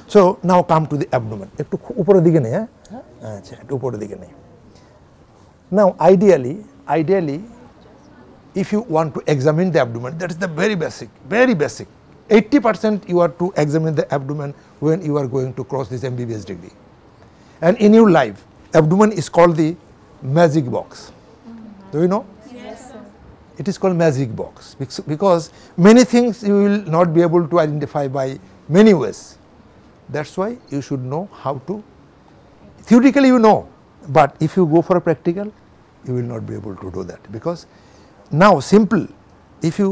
So now come to the abdomen. একটু উপরের দিকে নেই, হ্যাঁ আচ্ছা একটু উপরের দিকে নেই। Now ideally if you want to examine the abdomen, that is the very basic 80% you are to examine the abdomen when you are going to cross this MBBS degree. And in your life abdomen is called the magic box. Do you know? Yes, sir. It is called magic box because many things you will not be able to identify by many ways. That's why you should know how to, theoretically you know, but if you go for a practical you will not be able to do that, because now simple, if you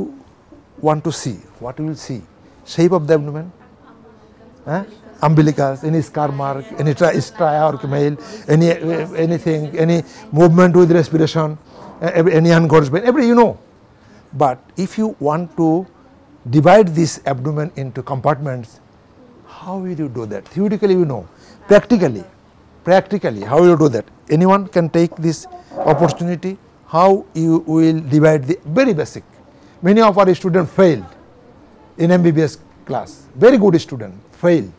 want to see, what you will see? Shape of the abdomen, umbilicus, any scar mark, any stria or male, anything, any movement with respiration, any engorged vein, every you know. But if you want to divide this abdomen into compartments, how will you do that? Theoretically you know, practically how will you do that? Anyone can take this opportunity, how you will divide the very basic. Many of our students failed in MBBS class, very good student failed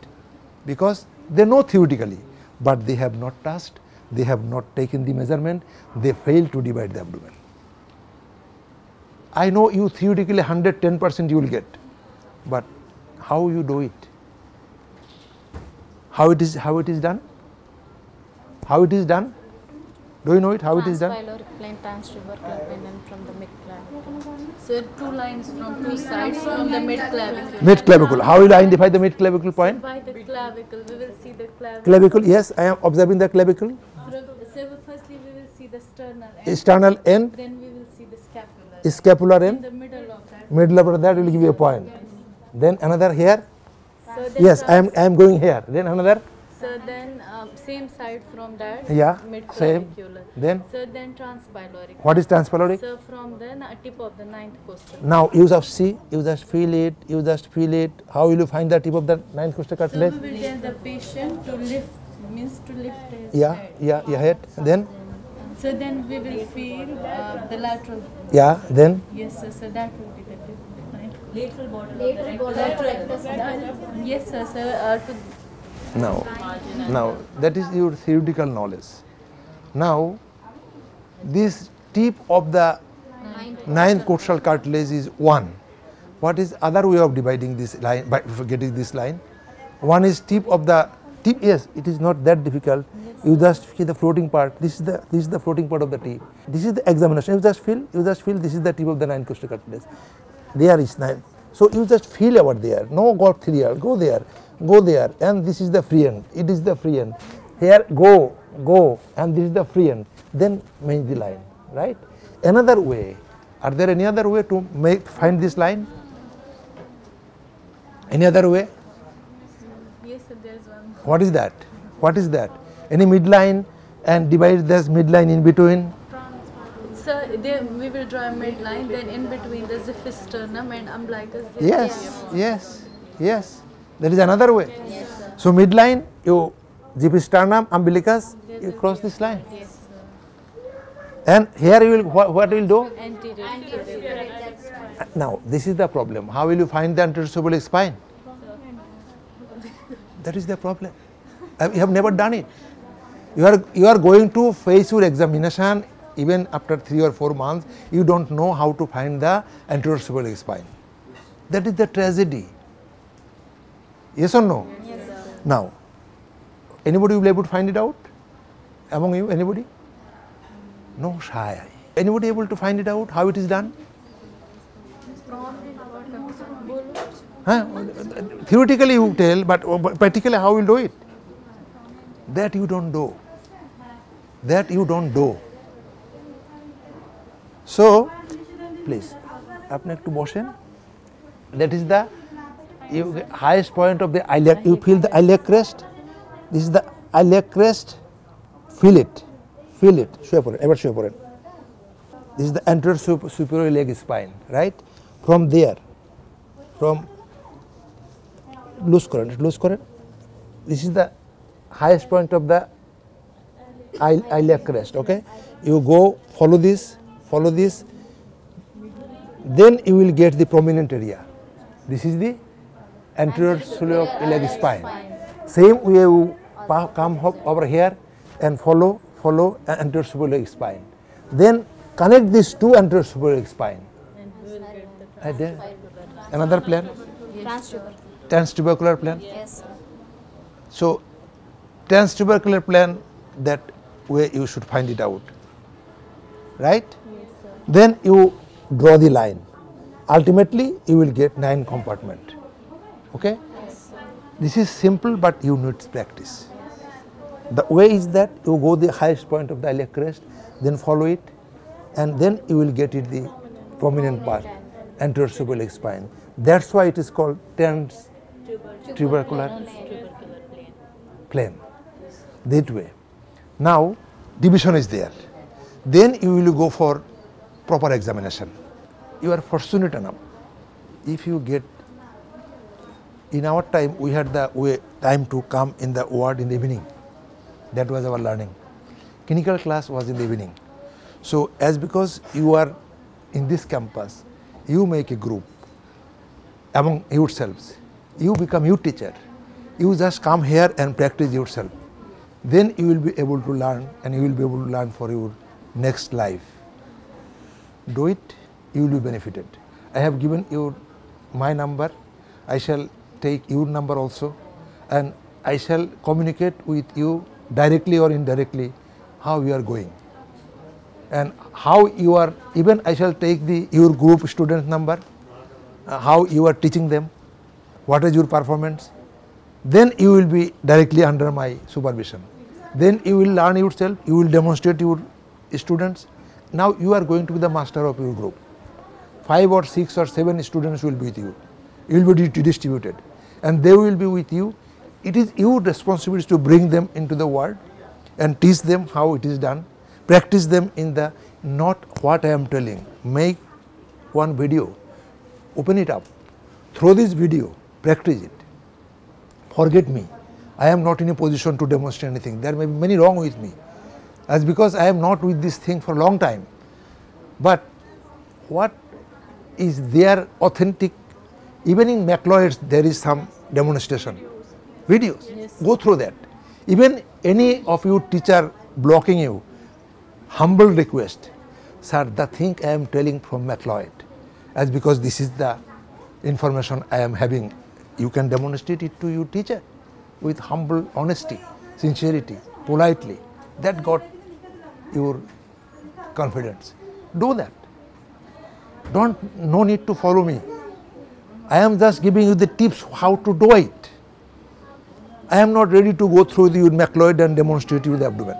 because they know theoretically but they have not touched, they have not taken the measurement, they failed to divide the abdomen. I know you theoretically 110% you will get, but how you do it? How it is done? How it is done? Do you know it? How it is done? Transpyloric plane, transtubercular plane, and from the mid clavicle. So 2 lines from 2 sides from the mid clavicle. Mid clavicle. How will I identify the mid clavicle point? By the clavicle, we will see the clavicle. Clavicle, yes, I am observing the clavicle. So firstly we will see the sternal end. Sternal end. Then we will see the scapular. Scapular In end. the middle of that. Middle of that will give you a point. Then another here. So then Yes, I am going here. Then another. So then same side from that. Yeah, Mid same. clavicular. Then So then transpyloric. what is transpyloric? So from the tip of the 9th costal. Now you just see, you just feel it. How will you find the tip of the 9th costal So cartilage? we will tell the patient to lift, means to lift his Yeah, head. Then So then we will feel the lateral. then Yes, sir. So that will be the tip. Right? Lateral border of the rectus. Yes, sir. now that is your theoretical knowledge. Now this tip of the 9th costal cartilage is 1. What is other way of dividing this line, by getting this line? One is tip of the tip. Yes, it is not that difficult. You just see the floating part. This is the floating part of the tip. This is the examination. You just feel this is the tip of the 9th costal cartilage. There is 9. So you just feel over there. No got 3 here. Go there, and this is the free end. It is the free end. Here go, and this is the free end. Then make the line, right? Another way. Are there any other way to find this line? Any other way? Yes, sir. There is one. What is that? Any midline and divide this midline in between. So there we will draw a midline. Then in between the xiphisternum and umbilicus. Yes. There is another way. Yes, sir. So midline, you xiphisternum, umbilicus, you cross this line. Yes, sir. And here you will what you will do? Anterior. Now this is the problem. How will you find the anterocerebellar spine? That is the problem. You have never done it. You are going to face your examination even after 3 or 4 months. You don't know how to find the anterocerebellar spine. That is the tragedy. Yes or no? Yes, sir. Now, anybody will be able to find it out? Among you, anybody? No, shy. Anybody able to find it out, how it is done? Theoretically you tell, but practically how you will do it? That you don't do. So, please, apne ekটু বসেন. That is the highest point of the iliac. You feel the iliac crest. This is the iliac crest. Feel it. Show পড়েন. This is the anterior superior leg spine, right? From there, loose করেন. This is the highest point of the iliac crest. Okay, you go follow this. Then you will get the prominent area. This is the anterior iliac spine. Same way you come over here and follow anterior suprapubic spine. Then connect these two anterior suprapubic spine. And we will get the And then another plane, Transtubercular. transtubercular plane. Yes, sir. So transtubercular plane, that way you should find it out, right? yes, sir. Then you draw the line. Ultimately, you will get 9 compartment. Okay? Yes, sir. This is simple, but you need practice. The way is that you go the highest point of the iliac crest, then follow it, and then you will get it the prominent part, anterior suprapubic spine. That's why it is called transtubercular Tubercular plane. plane. That way. Now, division is there. Then you will go for proper examination. You are fortunate enough. If you get, in our time, we had the time to come in the ward in the evening. That was our learning. Clinical class was in the evening. So, as because you are in this campus, you make a group among yourselves. You become your teacher. You just come here and practice yourself. Then you will be able to learn, and you will be able to learn for your next life. Do it, you will be benefited. I have given you my number. I shall take your number also, and I shall communicate with you directly or indirectly how you are going and how you are. Even I shall take your group student number, how you are teaching them, what is your performance. Then you will be directly under my supervision. Then you will learn yourself, you will demonstrate your students. Now you are going to be the master of your group. 5 or 6 or 7 students will be with you. You will be distributed, and they will be with you. It is your responsibility to bring them into the world and teach them how it is done. Practice them in the, not what I am telling. Make one video, open it up, throw this video, practice it. Forget me. I am not in a position to demonstrate anything. There may be many wrong with me, as because I am not with this thing for a long time. But what is there authentic? Even in Macleod's there is some demonstration videos. Yes. Go through that. Even any of you teacher blocking you, humble request, sir, the thing I am telling from Macleod, as because this is the information I am having, you can demonstrate it to your teacher with humble honesty, sincerity, politely. That got your confidence. Do that. No need to follow me. I am just giving you the tips how to do it. I am not ready to go through the Macleod and demonstrate you the abdomen.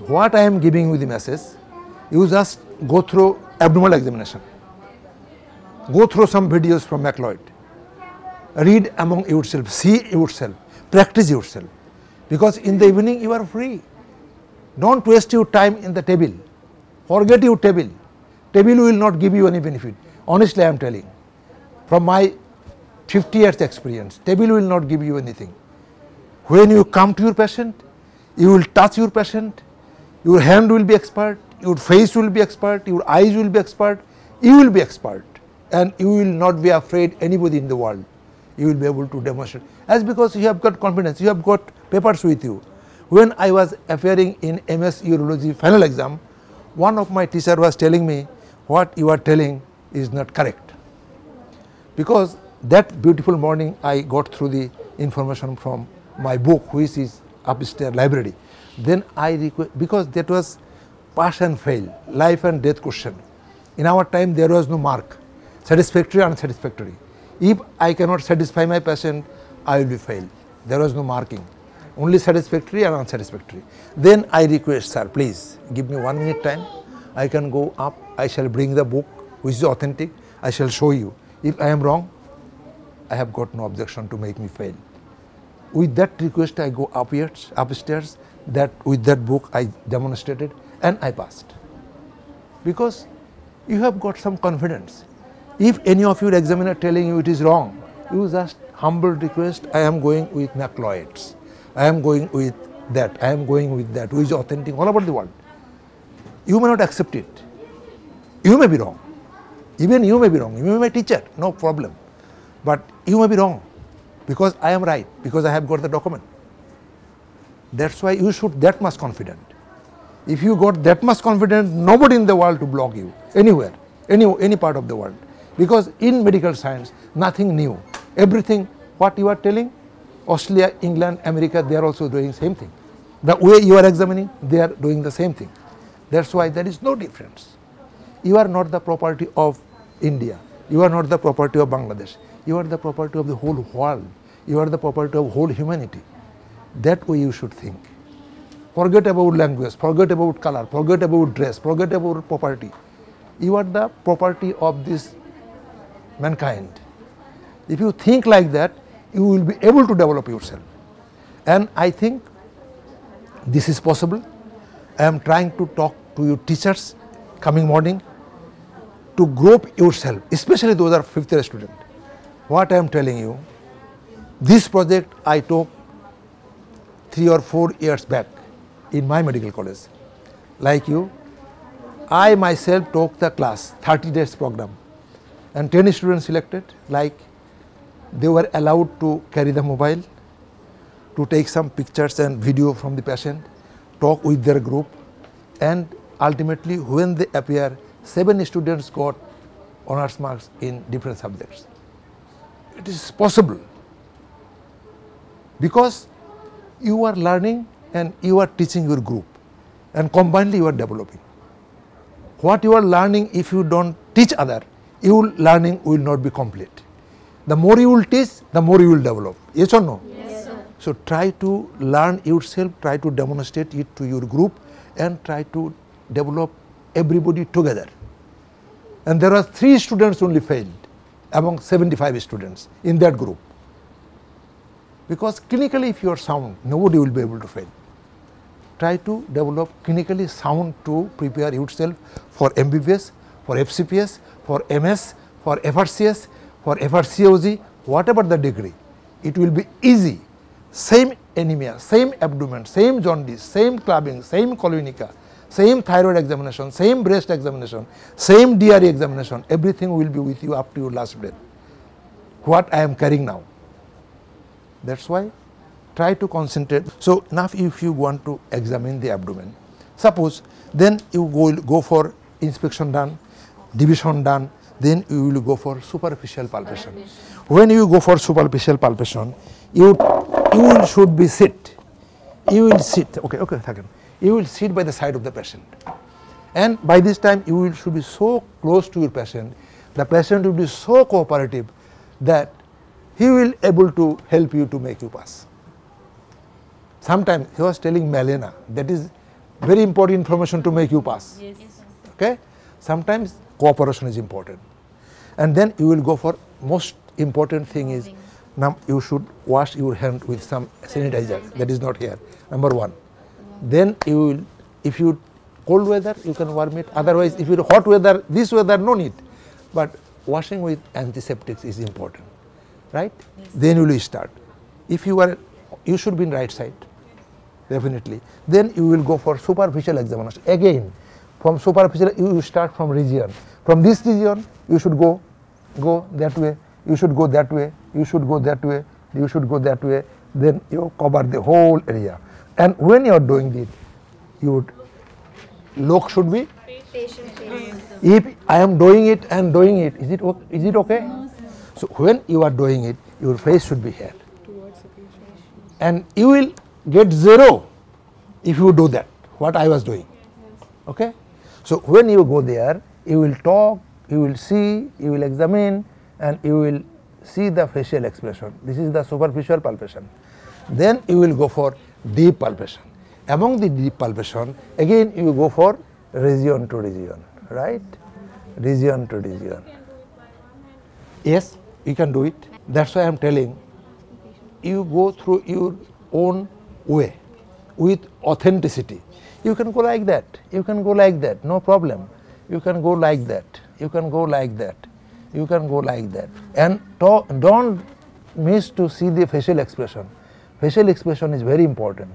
What I am giving you the message, you just go through abdominal examination. Go through some videos from Macleod. Read among yourself, see yourself, practice yourself. Because in the evening you are free. Don't waste your time in the table. Forget your table. Table will not give you any benefit. Honestly, I am telling. From my 50 years experience, table will not give you anything. When you come to your patient, you will touch your patient, your hand will be expert, your face will be expert, your eyes will be expert, you will be expert, and you will not be afraid anybody in the world. You will be able to demonstrate. As because you have got confidence, you have got papers with you. When I was appearing in MS Urology final exam, one of my teacher was telling me, what you are telling is not correct. Because that beautiful morning I got through the information from my book, which is upstairs library. Then I request, because that was pass and fail, life and death question. In our time there was no mark, satisfactory, unsatisfactory. If I cannot satisfy my patient, I will be failed. There was no marking, only satisfactory and unsatisfactory. Then I request, sir, please give me 1 minute time. I can go up, I shall bring the book which is authentic, I shall show you. If I am wrong, I have got no objection to make me fail. With that request I go upstairs, that with that book I demonstrated and I passed. Because you have got some confidence. If any of your examiner telling you it is wrong, you just humble request, I am going with Macleod's, I am going with that, I am going with that, which is authentic all over the world. You may not accept it. You may be wrong. Even you may be wrong. You may be my teacher, no problem. But you may be wrong because I am right, because I have got the document. That's why you should that much confident. If you got that much confident, nobody in the world to block you anywhere, any part of the world. Because in medical science, nothing new. Everything what you are telling, Australia, England, America, they are also doing same thing. The way you are examining, they are doing the same thing. That's why there is no difference. You are not the property of India. You are not the property of Bangladesh. You are the property of the whole world. You are the property of whole humanity. That way you should think. Forget about language, forget about color, forget about dress, forget about property. You are the property of this mankind. If you think like that, you will be able to develop yourself. And I think this is possible. I am trying to talk to your teachers coming morning to group yourself, especially those are 5th year students. What I am telling you, this project I took 3 or 4 years back in my medical college. Like you, I myself took the class, 30 days program, and 10 students selected. Like they were allowed to carry the mobile, to take some pictures and video from the patient, talk with their group, and ultimately when they appear, 7 students got honors marks in different subjects. It is possible because you are learning and you are teaching your group, and combinedly you are developing. What you are learning, if you don't teach other, your learning will not be complete. The more you will teach, the more you will develop. Yes or no? Yes, sir. So try to learn yourself, try to demonstrate it to your group, and try to develop everybody together. And there are 3 students only failed among 75 students in that group. Because clinically if you are sound, nobody will be able to fail. Try to develop clinically sound to prepare yourself for MBBS, for FCPS, for MS, for FRCS, for FRCOG, whatever the degree. It will be easy. Same anemia, same abdomen, same jaundice, same clubbing, same colonica, same thyroid examination, same breast examination, same DRE examination, everything will be with you up to your last breath. What I am carrying now. That's why try to concentrate. So now if you want to examine the abdomen, suppose then you go for inspection done, division done, then you will go for superficial palpation. When you go for superficial palpation, you should be sit. You will sit. Okay, second. You will sit by the side of the patient, and by this time you should be so close to your patient. The patient will be so cooperative that he will able to help you to make you pass. Sometimes he was telling Melena, that is very important information to make you pass. Yes. Okay. Sometimes cooperation is important, and then you will go for most important thing is now you should wash your hand with some sanitizer that is not here. Number 1. Then you will, if you cold weather you can warm it. Otherwise, if you hot weather, this weather no need. But washing with antiseptics is important, right? Yes. Then you will start. If you should be in right side, definitely. Then you will go for superficial examination. Again, from superficial you start from region. From this region you should go that way. You should go that way. You should go that way. You should go that way. Then you cover the whole area. And when you are doing it, your look should be Patient face. if I am doing it and doing it, is it okay? No, so when you are doing it, your face should be here. And you will get 0 if you do that, what I was doing. Okay? So when you go there, you will talk, you will see, you will examine, and you will see the facial expression. This is the superficial palpation. Then you will go for deep palpation. Among the deep palpation, again you go for region to region, right? Region to region. Yes, you can do it. That's why I am telling you go through your own way with authenticity. You can go like that. You can go like that. No problem. You can go like that. You can go like that. You can go like that. And don't miss to see the facial expression. Facial expression is very important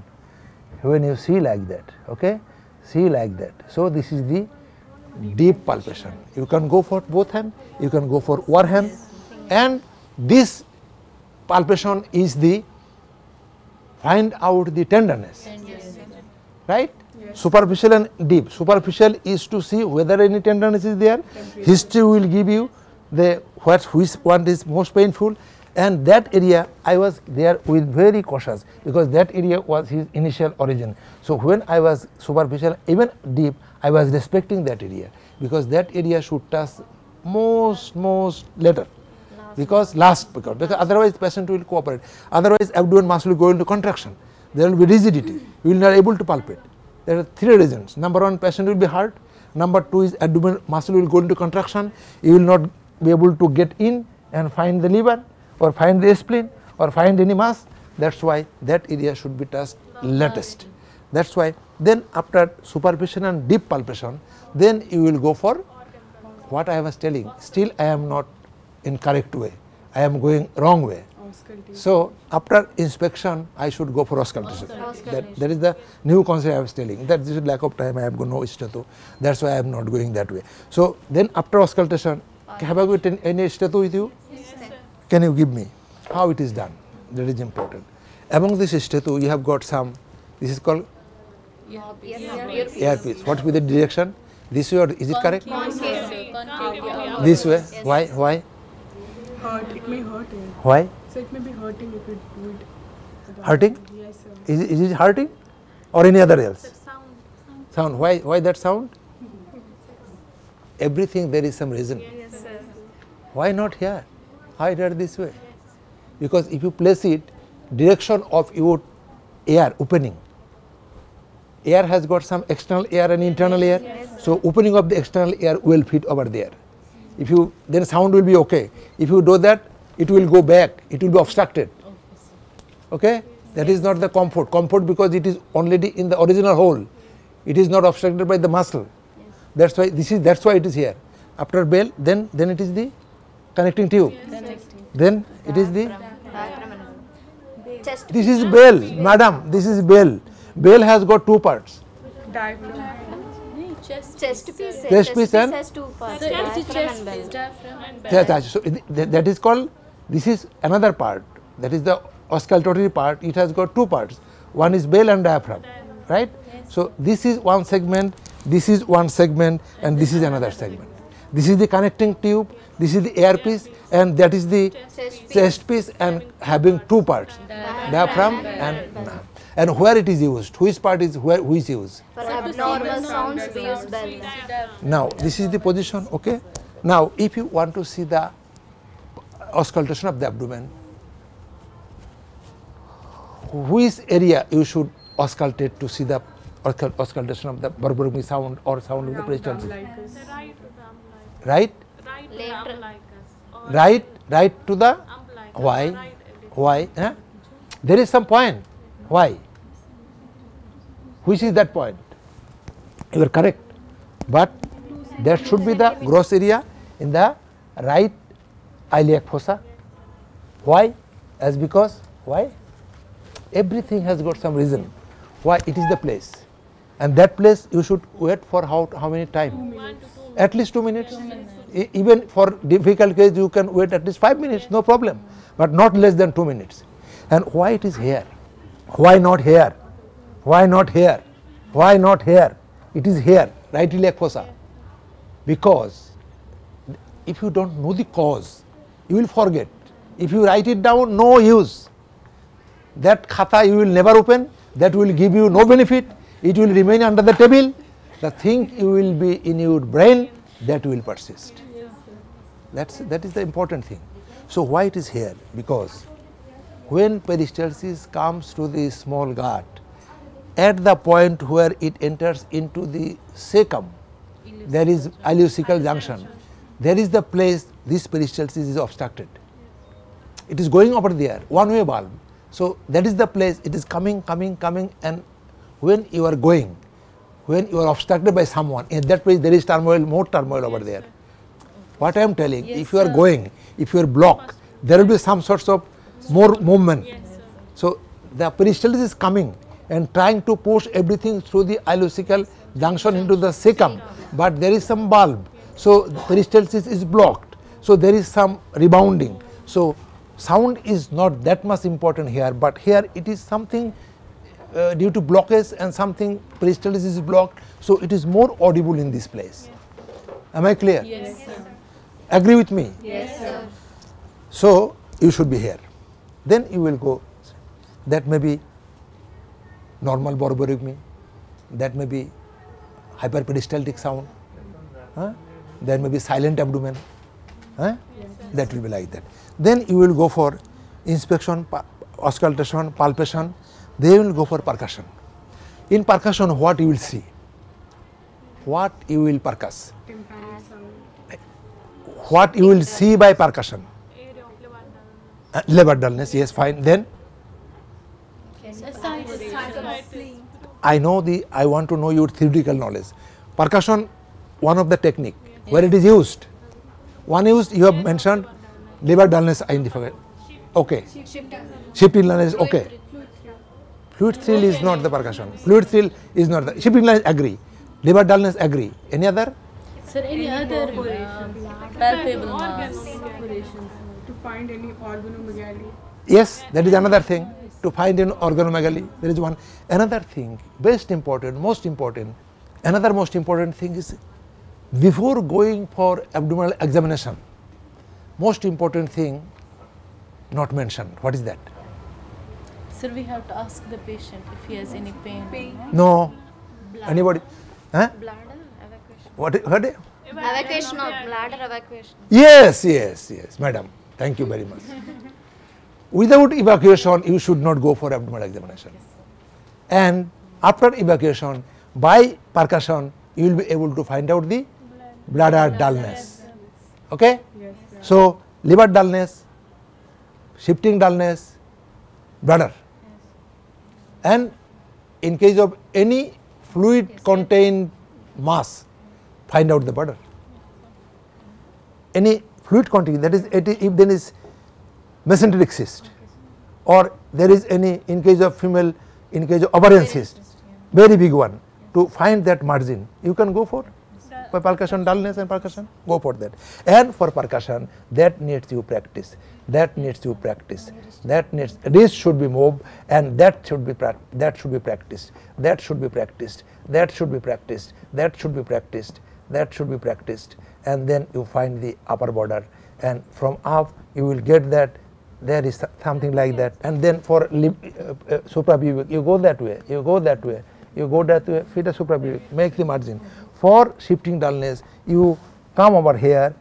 when you see like that, okay? See like that. So this is the deep palpation. You can go for both hand, you can go for one hand, and this palpation is the find out the tenderness, Yes. right? Superficial and deep. Superficial is to see whether any tenderness is there. History will give you the which one is most painful, and that area I was there with very cautious, because that area was his initial origin. So when I was superficial, even deep, I was respecting that area, because that area should touch most later, because otherwise patient will cooperate. Otherwise abdomen muscle will go into contraction. There will be rigidity. You will not able to palpate. There are three reasons. Number one, patient will be hurt. Number two is abdomen muscle will go into contraction. You will not be able to get in and find the liver or find the spleen or find any mass. That's why that area should be touched latest. That's why then after superficial and deep palpation, then you will go for what I was telling. Still I am not in correct way. I am going wrong way. So after inspection, I should go for auscultation. That is the new concept I was telling. That this is lack of time. I have got no stato. That's why I am not going that way. So then after auscultation, have I got any stato with you? Yes, sir. Can you give me how it is done? That is important. Among this stato, you have got some. This is called earpiece. What will be the direction? This way or is it correct? Concave. This way. Why? Why? Hurt. It may hurt him. Why? So it may be hurting if it do it. Hurting? Yes, sir. Is it hurting or any other else? Sound. Why that sound? Everything there is some reason. Yes, sir. Why not here? Why here this way? Because if you place it, direction of your air opening. Air has got some external air and internal air. So opening of the external air will fit over there. If you, then sound will be okay. If you do that, it will go back. It will be obstructed. Okay? That is not the comfort. Comfort because it is already in the original hole. It is not obstructed by the muscle. That's why that's why it is here. After bell, then it is the connecting tube. Then it is the Chest. this is bell, madam. This is bell. Bell has got two parts. Diaphragm. Chest piece. Chest piece and- has two parts. So it's the diaphragm chest and bell. piece, diaphragm and bell. So that is called. This is another part. That is the auscultatory part. It has got two parts. One is bell and diaphragm, right? So this is one segment. This is one segment, and this is another segment. This is the connecting tube. This is the earpiece, and that is the chest piece, and having two parts, diaphragm and where it is used. Which part is where which used? For abnormal sounds, we use bell. Now this is the position. Okay. Now if you want to see the auscultation of the abdomen, which area you should auscultate to see the auscultation of the burburing sound or sound of the peristalsis? Right? Right to the why? Why? Eh? There is some point. Why? Which is that point? You are correct, but there should be the gross area in the right iliac fossa. Why? As because why? Everything has got some reason why it is the place, and that place you should wait for how many time? At least 2 minutes. Even for difficult case you can wait at least 5 minutes, no problem, but not less than 2 minutes. And why it is here? Why not here? Why not here? Why not here? It is here, right iliac fossa. Because if you don't know the cause, you will forget. If you write it down, no use. That khata you will never open, that will give you no benefit, it will remain under the table. The thing you will be in your brain, that will persist. That is the important thing. So why it is here? Because when peristalsis comes to the small gut, at the point where it enters into the cecum, there is ileocecal junction. There is the place this peristalsis is obstructed. It is going over there, one-way valve. So that is the place it is coming, and when you are going, when you are obstructed by someone, in that place there is turmoil, more turmoil over there. What I am telling, if you are going, if you are blocked, there will be some sorts of more movement. So the peristalsis is coming and trying to push everything through the ileocecal junction into the cecum, but there is some bulb. So the peristalsis is blocked. So there is some rebounding. So sound is not that much important here, but here it is something due to blockage and something peristalsis is blocked, so it is more audible in this place. Am I clear? Yes, sir. Agree with me? Yes, sir. So you should be here. Then you will go, that may be normal borborygmy, that may be hyperperistaltic sound, there may be silent abdomen, that will be like that. Then you will go for inspection, auscultation, palpation, they will go for percussion. In percussion, what you will see? What you will percuss? Tympanic sound. What you will see by percussion? Lever dullness, yes, fine. Then I want to know your theoretical knowledge. Percussion, one of the technique, where it is used. One used, you have mentioned lever dullness identified. Okay. Shifting dullness, okay. Fluid thrill is not the percussion. Fluid thrill is not the, shifting dullness, agree. Lever dullness, agree. Any other? Sir, any other palpable mass? To find any organomegaly. Yes, that is another thing. To find an organomegaly, there is one. Another thing, most important, another most important thing is, before going for abdominal examination, most important thing not mentioned. What is that? Sir, we have to ask the patient if he has any pain. No. Anybody? Huh? Bladder evacuation. What? Evacuation or bladder evacuation. Yes, madam. Thank you very much. Without evacuation, you should not go for abdominal examination. And after evacuation, by percussion, you will be able to find out the bladder dullness. Okay? Yes, sir. So, liver dullness, shifting dullness, bladder. And in case of any fluid contained mass, find out the bladder. Any fluid contained, that is, if there is mesenteric cyst, or there is any, in case of female, in case of ovarian cyst, very big one, to find that margin, you can go for percussion, dullness and percussion, go for that. And for percussion, that needs you practice, this should be moved, and that should be practiced, and then you find the upper border, and from up you will get that there is something like that, and then for suprapubic, you go that way, feed the suprapubic, make the margin. For shifting dullness, you come over here,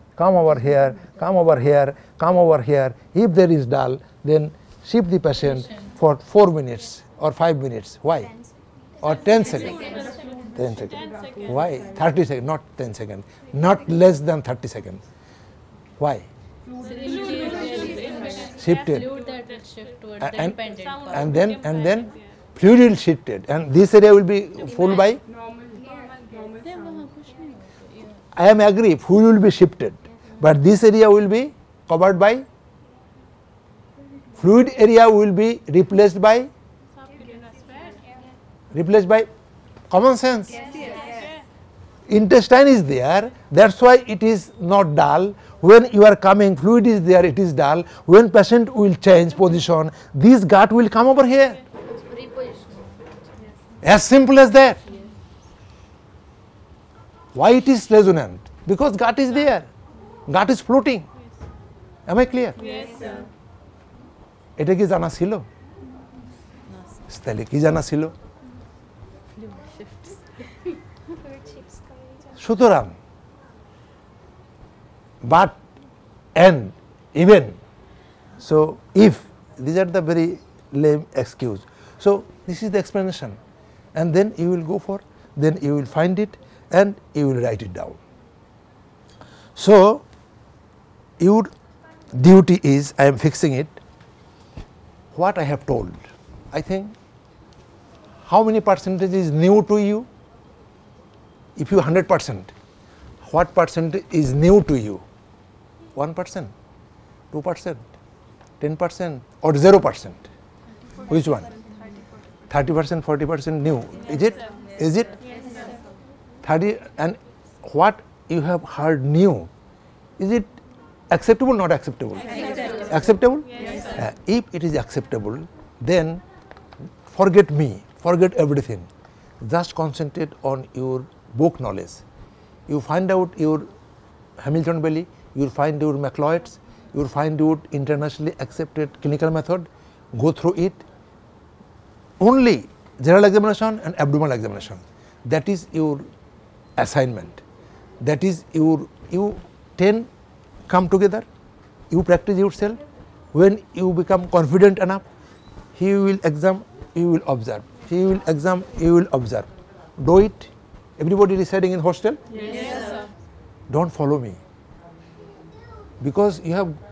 if there is dull, then shift the patient for 4 minutes or 5 minutes. Why? Or 10 seconds. 10 seconds. Why? 30 seconds, not 10 seconds. Not less than 30 seconds. Why? Shifted. Fluid that will shift towards the dependent part. And then fluid will shifted, and this area will be full by. Normal sound. I am agree, fluid will be shifted, but this area will be covered by. Fluid area will be replaced by common sense. Intestine is there, that's why it is not dull. When you are coming, fluid is there, it is dull. When patient will change position, this gut will come over here. As simple as that. Why it is resonant? Because gut is there, gut is floating. Am I clear? Yes, sir. এটা কি জানা ছিল? তাহলে কি জানা ছিল? সুতরাং, but, and, even. So, if, these are the very lame excuse. So, this is the explanation, and then you will go for, then you will find it and you will write it down. So, your duty is, I am fixing it, what I have told. I think, how many percentage is new to you? If you 100%, what percent is new to you? 1%, 2%, 10% or 0%? Which one? 30%, 40% new. Is it? Is it? 30, and what you have heard new, is it acceptable, not acceptable? Acceptable? If it is acceptable, then forget me, forget everything. Just concentrate on your book knowledge. You find out your Hamilton belly, you will find your macloids, you will find out internationally accepted clinical method, go through it. Only general examination and abdominal examination. That is your assignment. That is you 10 come together, you practice yourself. When you become confident enough, he will examine, you will observe. He will examine, you will observe. Do it. Everybody residing in hostel? Yes, sir. Don't follow me. Because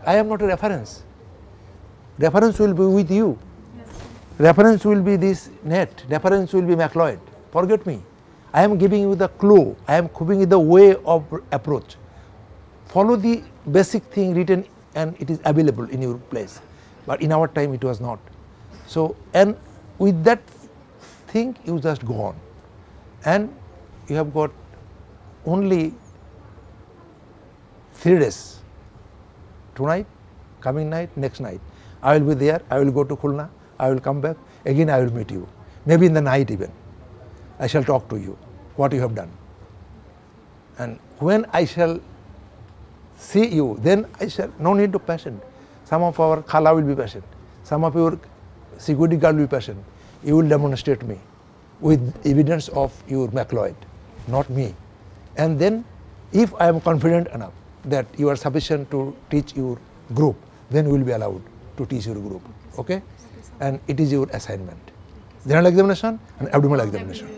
I am not a reference. Reference will be with you. Reference will be this net. Reference will be macloid. Forget me. I am giving you the clue. I am giving you the way of approach. Follow the basic thing written and it is available in your place. But in our time it was not. So, and with that thing you just go on. And you have got only 3 days. Tonight, coming night, next night. I will be there, I will go to Khulna, I will come back, again I will meet you. Maybe in the night even. I shall talk to you, what you have done. And when I shall see you, then I shall, no need to patient. Some of our khala will be patient. Some of your security guard will be patient. You will demonstrate me with evidence of your macloid, not me. And then if I am confident enough that you are sufficient to teach your group, then we will be allowed to teach your group. Okay? And it is your assignment. General examination and abdominal examination.